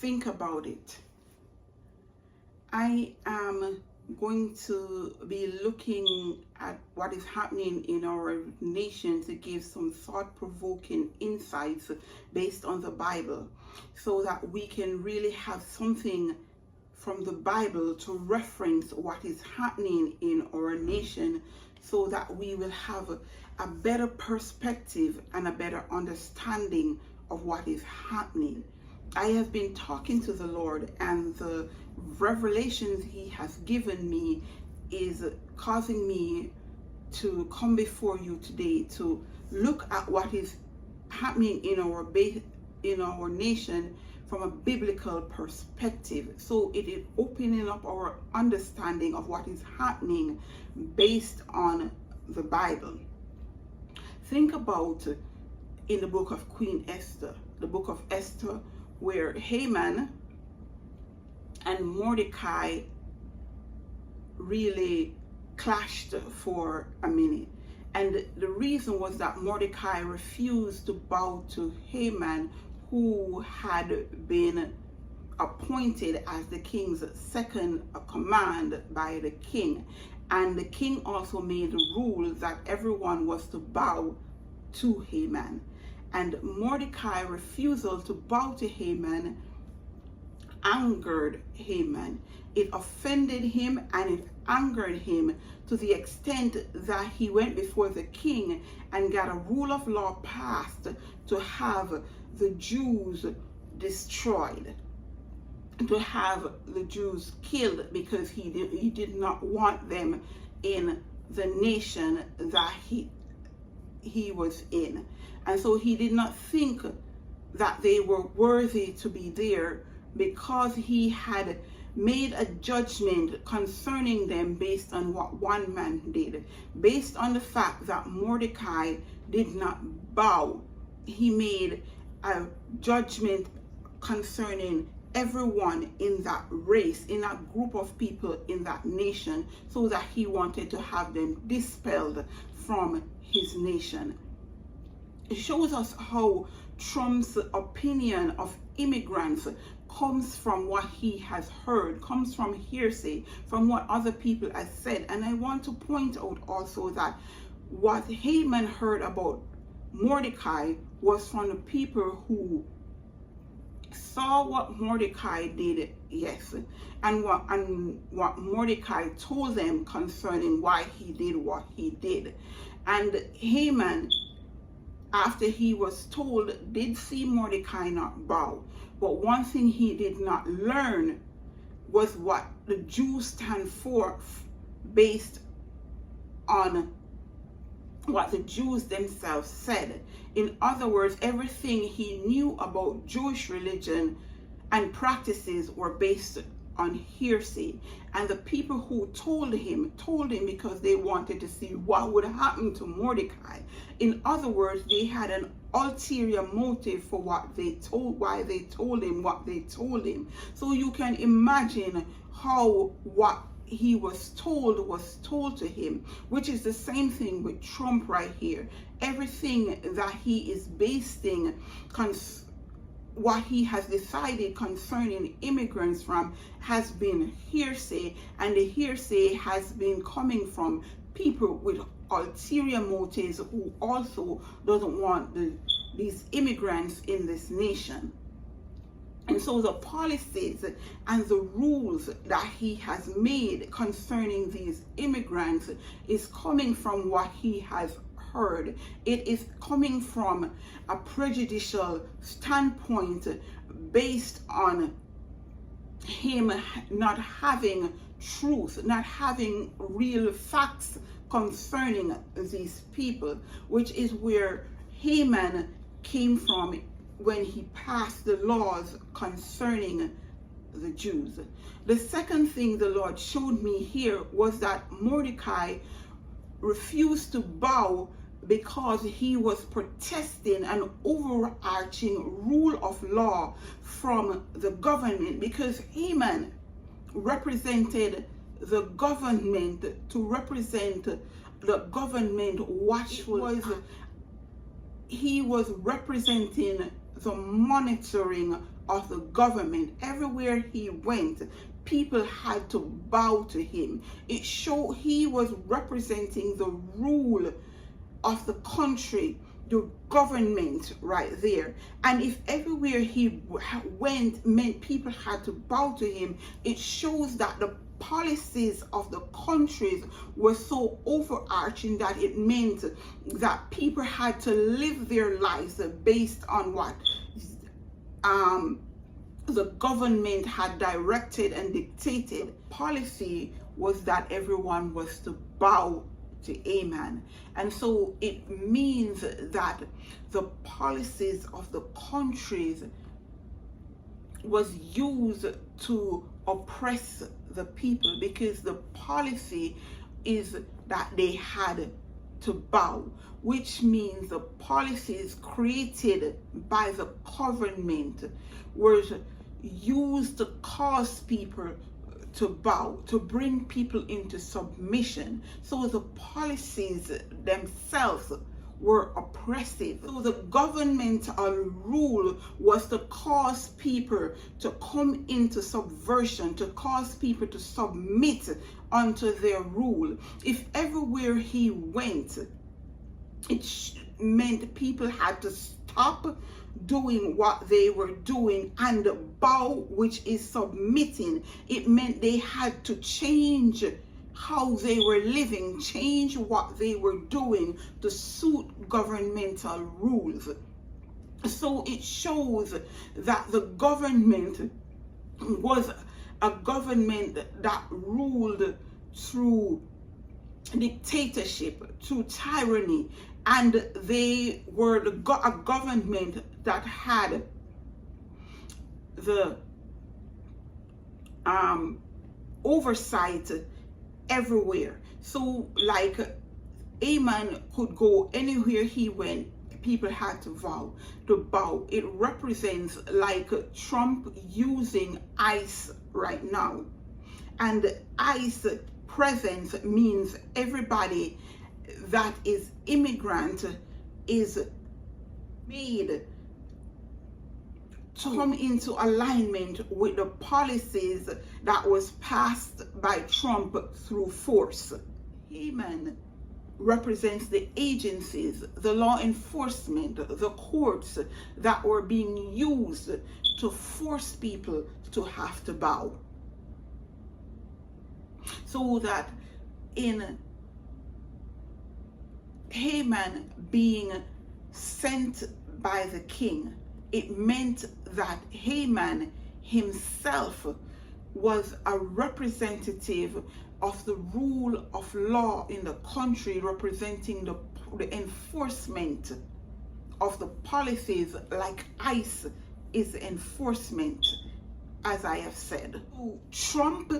think about it. I am going to be looking at what is happening in our nation to give some thought-provoking insights based on the Bible, so that we can really have something from the Bible to reference what is happening in our nation, so that we will have a better perspective and a better understanding of what is happening. I have been talking to the Lord, and the revelations he has given me is causing me to come before you today to look at what is happening in our nation from a biblical perspective. So it is opening up our understanding of what is happening based on the Bible. Think about in the book of Queen Esther, the book of Esther, where Haman and Mordecai really clashed for a minute. And the reason was that Mordecai refused to bow to Haman, who had been appointed as the king's second command by the king. And the king also made a rule that everyone was to bow to Haman. And Mordecai's refusal to bow to Haman angered Haman. It offended him and it angered him to the extent that he went before the king and got a rule of law passed to have the Jews destroyed, to have the Jews killed, because he did not want them in the nation that he was in. And so he did not think that they were worthy to be there, because he had made a judgment concerning them based on what one man did. Based on the fact that Mordecai did not bow, he made a judgment concerning everyone in that race, in that group of people, in that nation, so that he wanted to have them dispelled from his nation. It shows us how Trump's opinion of immigrants comes from what he has heard, comes from hearsay, from what other people have said. And I want to point out also that what Haman heard about Mordecai was from the people who saw what Mordecai did, yes, and what Mordecai told them concerning why he did what he did. And Haman, after he was told, did see Mordecai not bow. But one thing he did not learn was what the Jews stand for, based on what the Jews themselves said. In other words, everything he knew about Jewish religion and practices were based on hearsay. And the people who told him because they wanted to see what would happen to Mordecai. In other words, they had an ulterior motive for why they told him what they told him. So you can imagine how what he was told to him, which is the same thing with Trump right here. Everything that he is basing what he has decided concerning immigrants from has been hearsay, and the hearsay has been coming from people with ulterior motives who also doesn't want these immigrants in this nation. And so the policies and the rules that he has made concerning these immigrants is coming from what he has heard. It is coming from a prejudicial standpoint based on him not having truth, not having real facts concerning these people, which is where Haman came from when he passed the laws concerning the Jews. The second thing the Lord showed me here was that Mordecai refused to bow because he was protesting an overarching rule of law from the government, because Haman represented the government to represent the government watchful. He was representing the monitoring of the government. Everywhere he went, people had to bow to him. It showed he was representing the rule of the country, the government right there. And if everywhere he went meant people had to bow to him, it shows that the policies of the countries were so overarching that it meant that people had to live their lives based on what the government had directed and dictated. Policy was that everyone was to bow to Haman. And so it means that the policies of the countries was used to oppress the people, because the policy is that they had to bow, which means the policies created by the government were used to cause people to bow, to bring people into submission. So the policies themselves were oppressive. So the governmental rule was to cause people to come into subversion, to cause people to submit unto their rule. If everywhere he went, it meant people had to stop doing what they were doing and bow, which is submitting. It meant they had to change how they were living, change what they were doing to suit governmental rules. So it shows that the government was a government that ruled through dictatorship, through tyranny, and they were a government that had the oversight everywhere. So like Haman could go anywhere he went, people had to bow. It represents like Trump using ICE right now. And ICE presence means everybody that is immigrant is made to come into alignment with the policies that was passed by Trump through force. Haman represents the agencies, the law enforcement, the courts that were being used to force people to have to bow. So that in Haman being sent by the king, it meant that Haman himself was a representative of the rule of law in the country, representing the enforcement of the policies, like ICE is enforcement, as I have said. Trump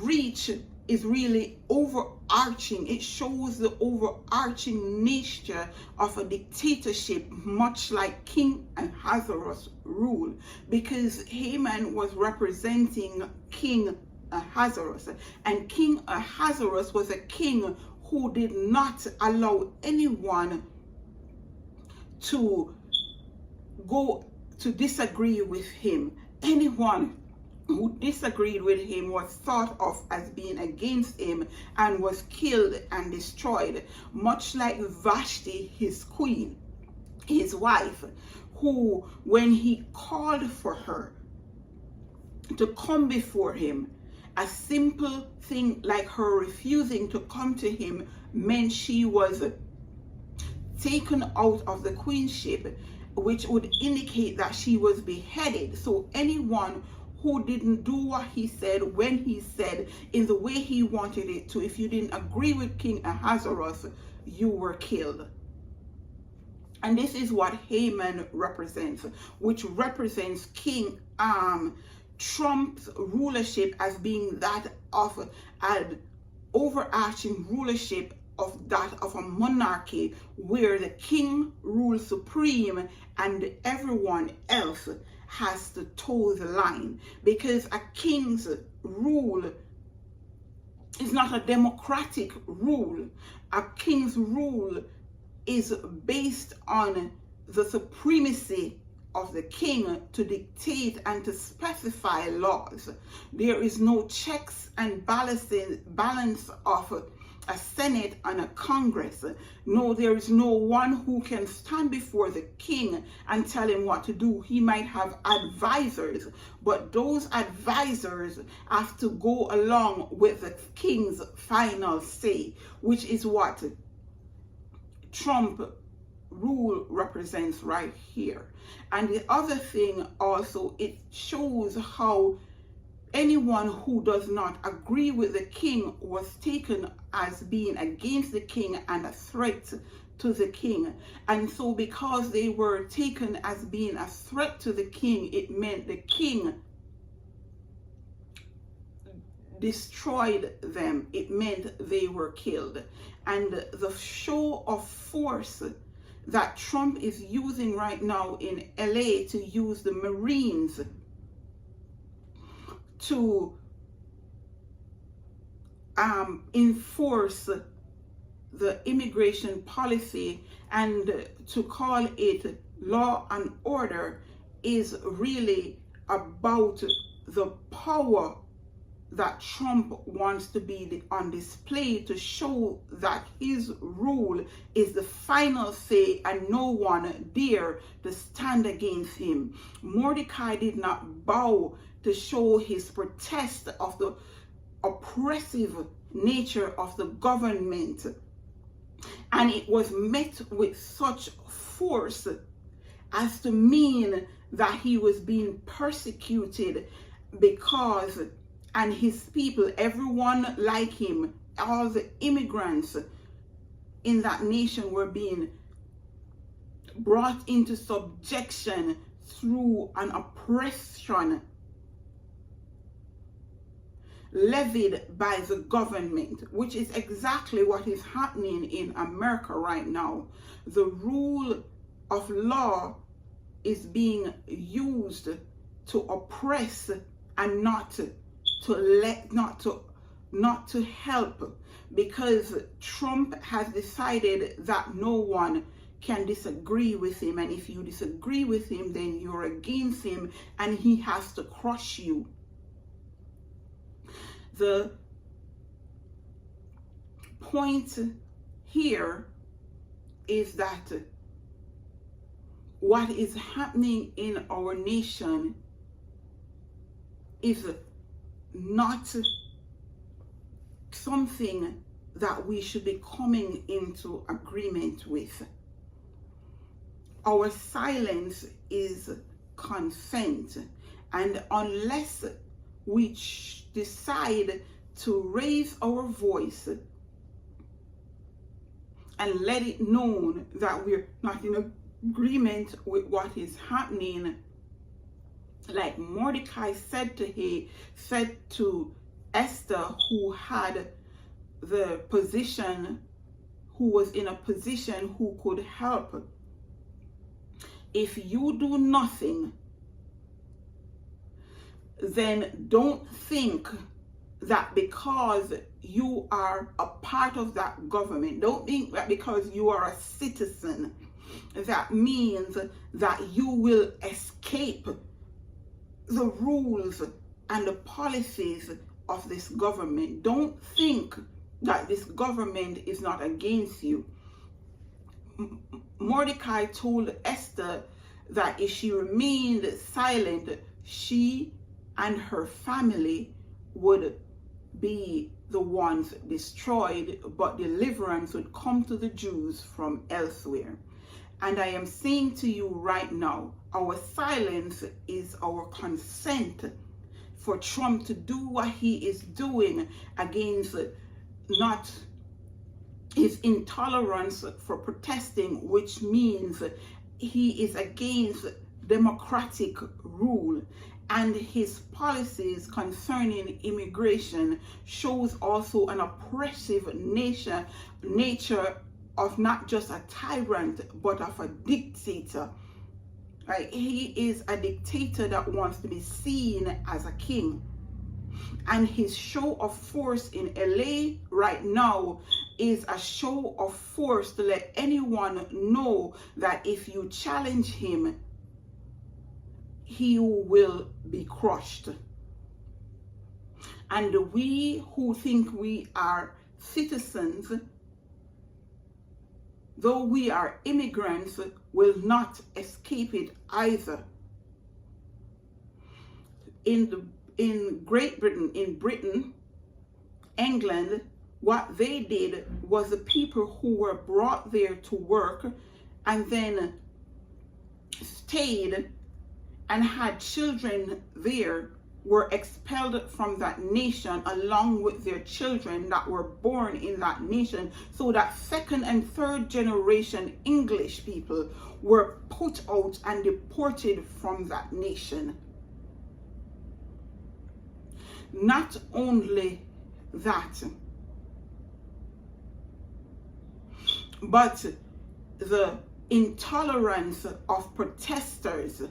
reach is really overarching. It shows the overarching nature of a dictatorship, much like King Ahasuerus' rule, because Haman was representing King Ahasuerus, and King Ahasuerus was a king who did not allow anyone to go to disagree with him. Anyone who disagreed with him was thought of as being against him and was killed and destroyed, much like Vashti, his queen, his wife, who, when he called for her to come before him, a simple thing like her refusing to come to him meant she was taken out of the queenship, which would indicate that she was beheaded. So anyone who didn't do what he said, when he said, in the way he wanted it to, if you didn't agree with King Ahasuerus, you were killed. And this is what Haman represents, which represents King Trump's rulership as being that of an overarching rulership of that of a monarchy, where the king rules supreme and everyone else has to toe the line, because a king's rule is not a democratic rule. A king's rule is based on the supremacy of the king to dictate and to specify laws. There is no checks and balance of a Senate and a Congress. No, there is no one who can stand before the king and tell him what to do. He might have advisors, but those advisors have to go along with the king's final say, which is what Trump rule represents right here. And the other thing also, it shows how anyone who does not agree with the king was taken as being against the king and a threat to the king. And so because they were taken as being a threat to the king, it meant the king destroyed them. It meant they were killed. And the show of force that Trump is using right now in LA, to use the Marines to enforce the immigration policy and to call it law and order, is really about the power that Trump wants to be on display, to show that his rule is the final say and no one dare to stand against him. Mordecai did not bow to show his protest of the oppressive nature of the government, and it was met with such force as to mean that he was being persecuted, because and his people, everyone like him, all the immigrants in that nation were being brought into subjection through an oppression levied by the government, which is exactly what is happening in America right now. The rule of law is being used to oppress and not to help, because Trump has decided that no one can disagree with him, and if you disagree with him, then you're against him and he has to crush you. The point here is that what is happening in our nation is not something that we should be coming into agreement with. Our silence is consent, and unless we decide to raise our voice and let it known that we're not in agreement with what is happening, like Mordecai said to Esther, who had the position, who was in a position who could help. If you do nothing, then don't think that because you are a part of that government, don't think that because you are a citizen, that means that you will escape the rules and the policies of this government. Don't think that this government is not against you. Mordecai told Esther that if she remained silent, she and her family would be the ones destroyed, but deliverance would come to the Jews from elsewhere. And I am saying to you right now, our silence is our consent for Trump to do what he is doing against not his intolerance for protesting, which means he is against democratic rule. And his policies concerning immigration shows also an oppressive nature of not just a tyrant, but of a dictator. Right? He is a dictator that wants to be seen as a king. And his show of force in LA right now is a show of force to let anyone know that if you challenge him, he will be crushed. And we who think we are citizens, though we are immigrants, will not escape it either. In Great Britain, in Britain, England, what they did was the people who were brought there to work and then stayed and had children there were expelled from that nation along with their children that were born in that nation, so that second and third generation English people were put out and deported from that nation. Not only that, but the intolerance of protesters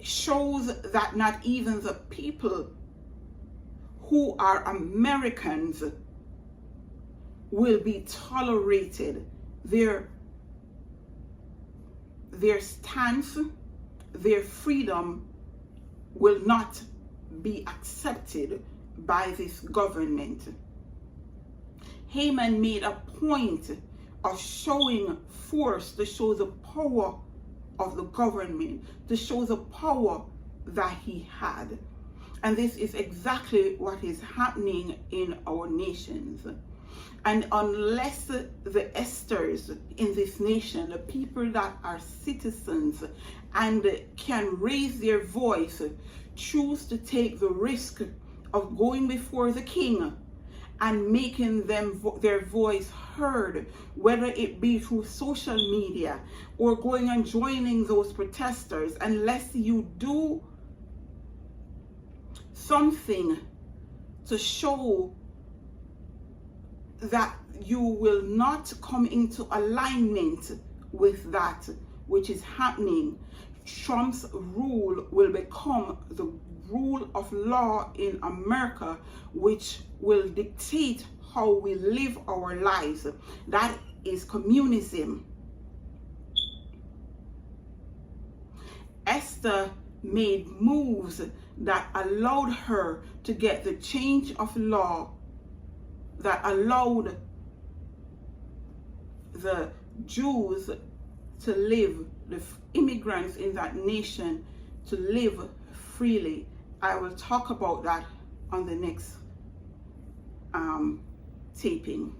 shows that not even the people who are Americans will be tolerated. Their stance, their freedom will not be accepted by this government. Haman made a point of showing force to show the power of the government, to show the power that he had. And this is exactly what is happening in our nations. And unless the Esthers in this nation, the people that are citizens and can raise their voice, choose to take the risk of going before the king and making their voice heard, whether it be through social media or going and joining those protesters, unless you do something to show that you will not come into alignment with that which is happening, Trump's rule will become the rule of law in America, which will dictate how we live our lives. That is communism. Esther made moves that allowed her to get the change of law that allowed the Jews to live, the immigrants in that nation to live freely. I will talk about that on the next taping.